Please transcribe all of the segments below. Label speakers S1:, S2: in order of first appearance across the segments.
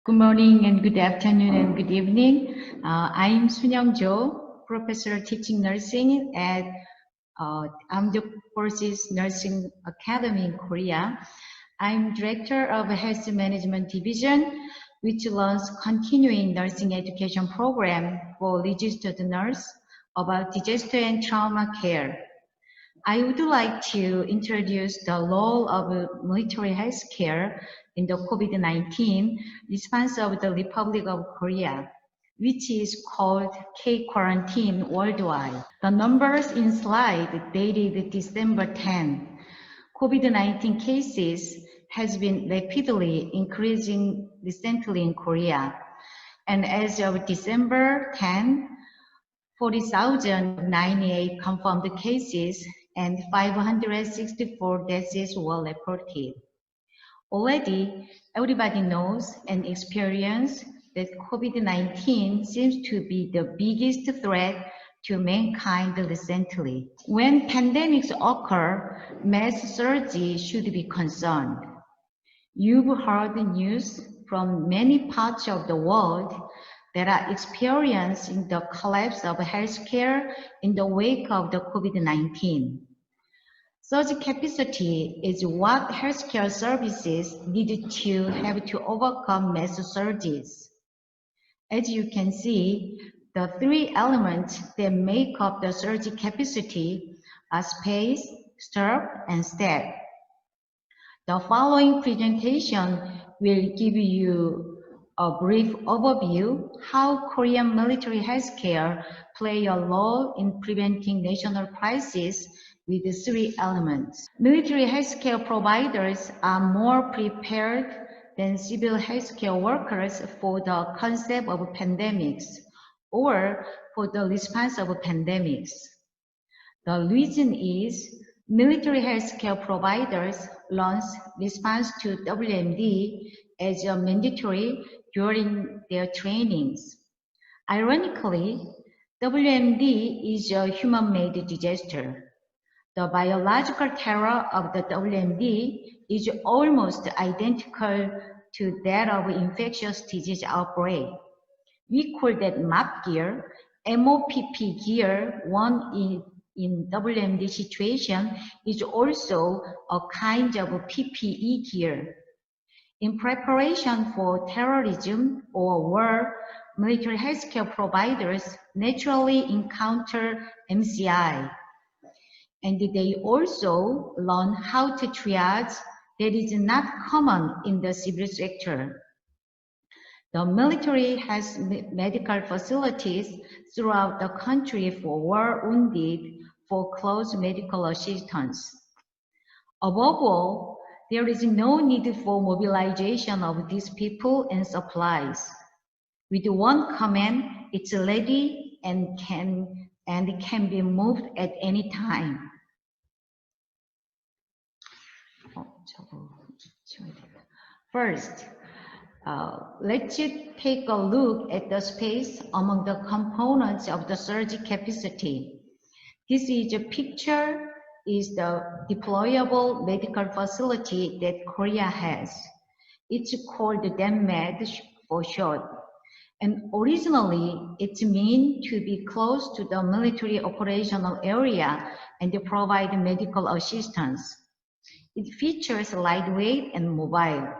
S1: Good morning and good afternoon and good evening. I'm Seunyoung, professor teaching nursing at Armed Forces Nursing Academy in Korea. I'm director of Health Management Division, which runs continuing nursing education program for registered nurse about disaster and trauma care. I would like to introduce the role of military health care in the COVID-19 response of the Republic of Korea, which is called K-quarantine worldwide. The numbers in slide dated December 10. COVID-19 cases has been rapidly increasing recently in Korea. And as of December 10, 40,098 confirmed cases and 564 deaths were reported. Already, everybody knows and experiences that COVID-19 seems to be the biggest threat to mankind recently. When pandemics occur, mass surge should be concerned. You've heard news from many parts of the world that are experiencing the collapse of healthcare in the wake of the COVID-19. Surge capacity is what healthcare services need to have to overcome mass surges. As you can see, the three elements that make up the surge capacity are space, staff, and staff. The following presentation will give you a brief overview how Korean military healthcare play a role in preventing national crises with the three elements. Military healthcare providers are more prepared than civil healthcare workers for the concept of pandemics or for the response of pandemics. The reason is military healthcare providers launch response to WMD as a mandatory during their trainings. Ironically, WMD is a human-made disaster. The biological terror of the WMD is almost identical to that of infectious disease outbreak. We call that MOP gear, MOPP gear. One in WMD situation is also a kind of PPE gear. In preparation for terrorism or war, military healthcare providers naturally encounter MCI. And they also learn how to triage that is not common in the civil sector. The military has medical facilities throughout the country for war wounded for close medical assistance. Above all, there is no need for mobilization of these people and supplies. With one command, it's ready and can be moved at any time. First, let's take a look at the space among the components of the surge capacity. This is a picture is the deployable medical facility that Korea has. It's called DEMMED for short. And originally, it's meant to be close to the military operational area and to provide medical assistance. It features lightweight and mobile.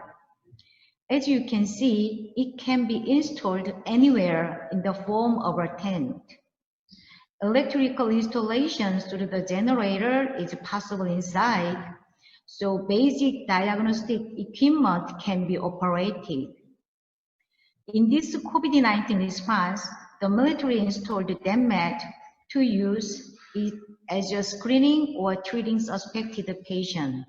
S1: As you can see, it can be installed anywhere in the form of a tent. Electrical installations through the generator is possible inside, so basic diagnostic equipment can be operated. In this COVID-19 response, the military installed DEMMED to use it as a screening or treating suspected patient.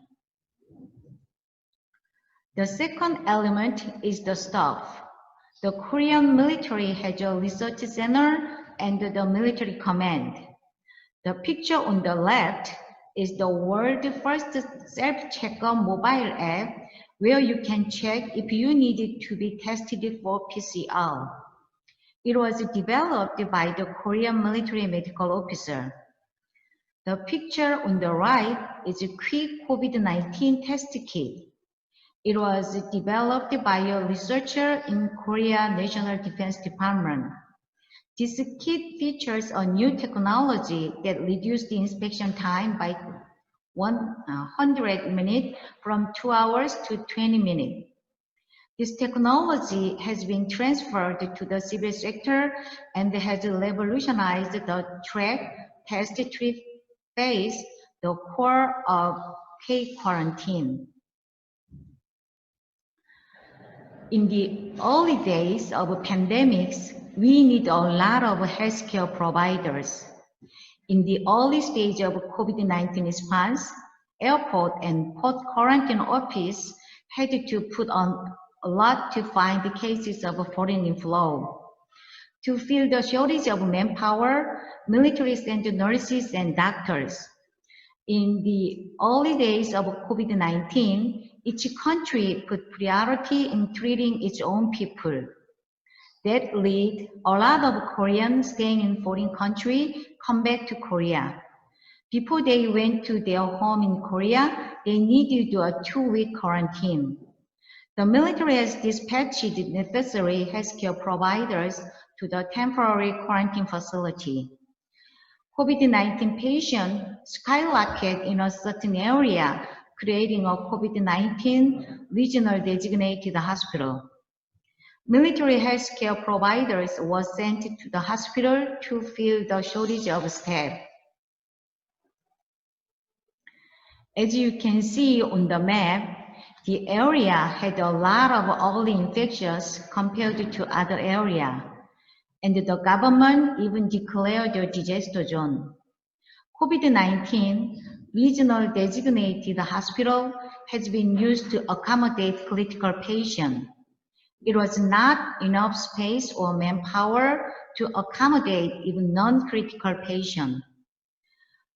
S1: The second element is the staff. The Korean military has a research center and the military command. The picture on the left is the world's first self-checker mobile app where you can check if you needed to be tested for PCR. It was developed by the Korean military medical officer. The picture on the right is a quick COVID-19 test kit. It was developed by a researcher in Korea National Defense Department. This kit features a new technology that reduced the inspection time by 100 minutes from 2 hours to 20 minutes. This technology has been transferred to the civil sector and has revolutionized the track, test, treat phase, the core of paid quarantine. In the early days of pandemics, we need a lot of healthcare providers. In the early stage of COVID-19 response, airport and port quarantine office had to put on a lot to find the cases of foreign inflow. To fill the shortage of manpower, military sent nurses and doctors. In the early days of COVID-19, each country put priority in treating its own people. That led a lot of Koreans staying in foreign country come back to Korea. Before they went to their home in Korea, they needed to do a 2-week quarantine. The military has dispatched necessary healthcare providers to the temporary quarantine facility. COVID-19 patients skyrocketed in a certain area, creating a COVID-19 regional designated hospital. Military healthcare providers were sent to the hospital to fill the shortage of staff. As you can see on the map, the area had a lot of early infections compared to other areas, and the government even declared a disaster zone. COVID-19 regional designated hospital has been used to accommodate critical patients. It was not enough space or manpower to accommodate even non-critical patients.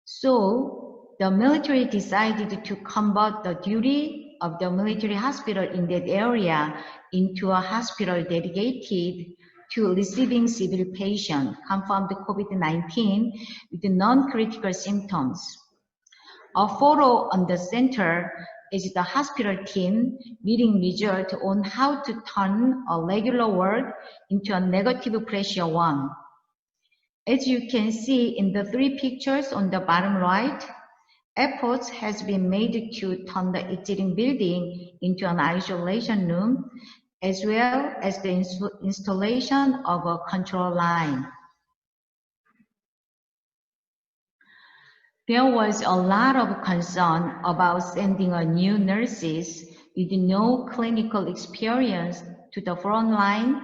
S1: So the military decided to convert the duty of the military hospital in that area into a hospital dedicated to receiving civil patients confirmed COVID-19 with non-critical symptoms. A photo on the center is the hospital team meeting result on how to turn a regular ward into a negative pressure one. As you can see in the 3 pictures on the bottom right, efforts has been made to turn the existing building into an isolation room, as well as the installation of a control line. There was a lot of concern about sending a new nurses with no clinical experience to the front line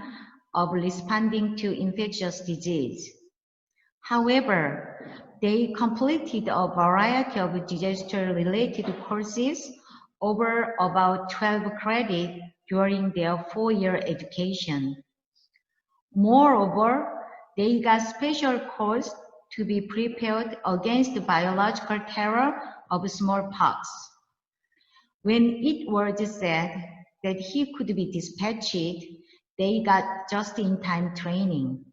S1: of responding to infectious disease. However, they completed a variety of disaster-related courses over about 12 credits during their 4-year education. Moreover, they got special course to be prepared against the biological terror of smallpox. When it was said that he could be dispatched, they got just-in-time training.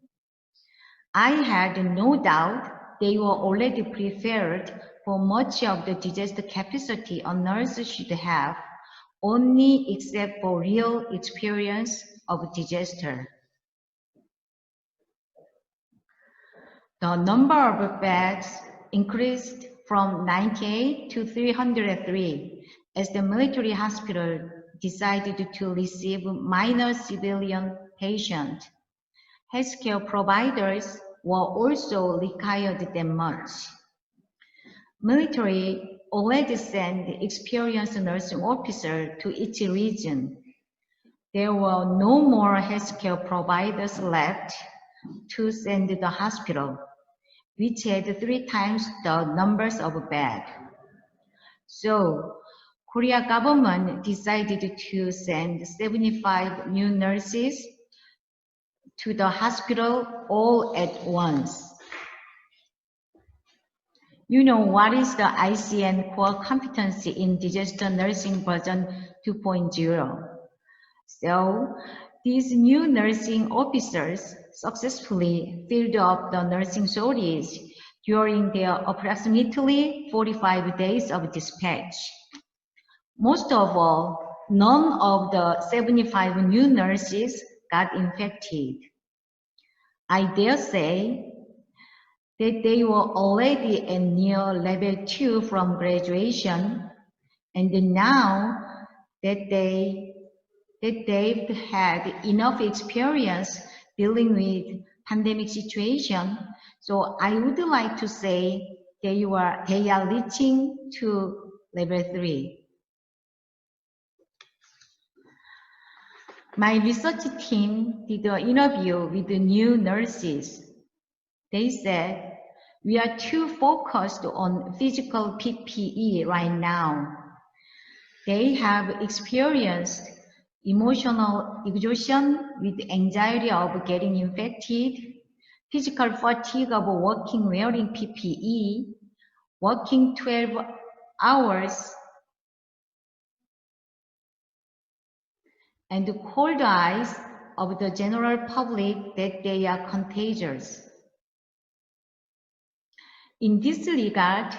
S1: I had no doubt they were already prepared for much of the disaster capacity a nurse should have, only except for real experience of disaster. The number of beds increased from 98 to 303 as the military hospital decided to receive minor civilian patients. Healthcare providers were also required that much. Military already sent experienced nursing officers to each region. There were no more healthcare providers left to send to the hospital, which had 3 times the numbers of beds. So, Korea government decided to send 75 new nurses to the hospital all at once. You know what is the ICN core competency in disaster nursing version 2.0? So, these new nursing officers successfully filled up the nursing shortage during their approximately 45 days of dispatch. Most of all, none of the 75 new nurses got infected. I dare say that they were already at near level 2 from graduation, and now that they've had enough experience dealing with pandemic situation, so I would like to say they are reaching to level 3. My research team did an interview with the new nurses. They said, we are too focused on physical PPE right now. They have experienced emotional exhaustion with anxiety of getting infected, physical fatigue of working wearing PPE, working 12 hours, and the cold eyes of the general public that they are contagious. In this regard,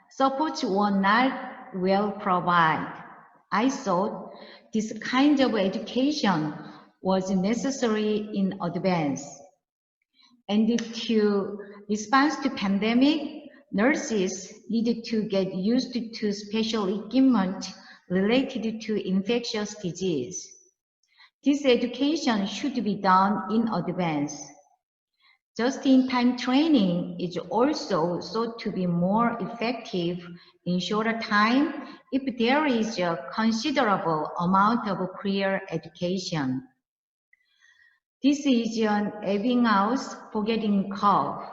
S1: supports were not well provided. I thought this kind of education was necessary in advance. And to respond to pandemic, nurses needed to get used to special equipment related to infectious disease. This education should be done in advance. Just-in-time training is also thought to be more effective in shorter time if there is a considerable amount of prior education. This is an Ebbinghaus forgetting curve,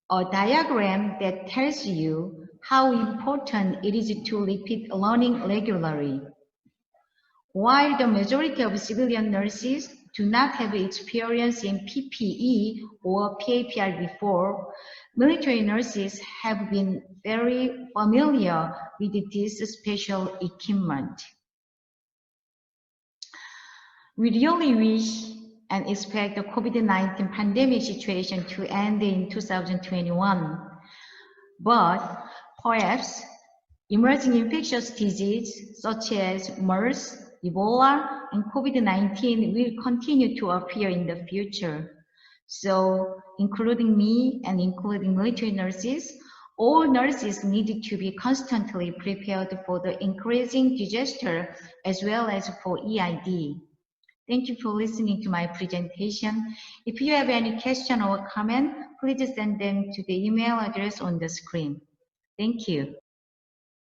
S1: a diagram that tells you how important it is to repeat learning regularly. While the majority of civilian nurses do not have experience in PPE or PAPR before, military nurses have been very familiar with this special equipment. We really wish and expect the COVID-19 pandemic situation to end in 2021, but perhaps emerging infectious diseases such as MERS, Ebola, and COVID-19 will continue to appear in the future. So, including me and including military nurses, all nurses need to be constantly prepared for the increasing disaster as well as for EID. Thank you for listening to my presentation. If you have any question or comment, please send them to the email address on the screen. Thank you.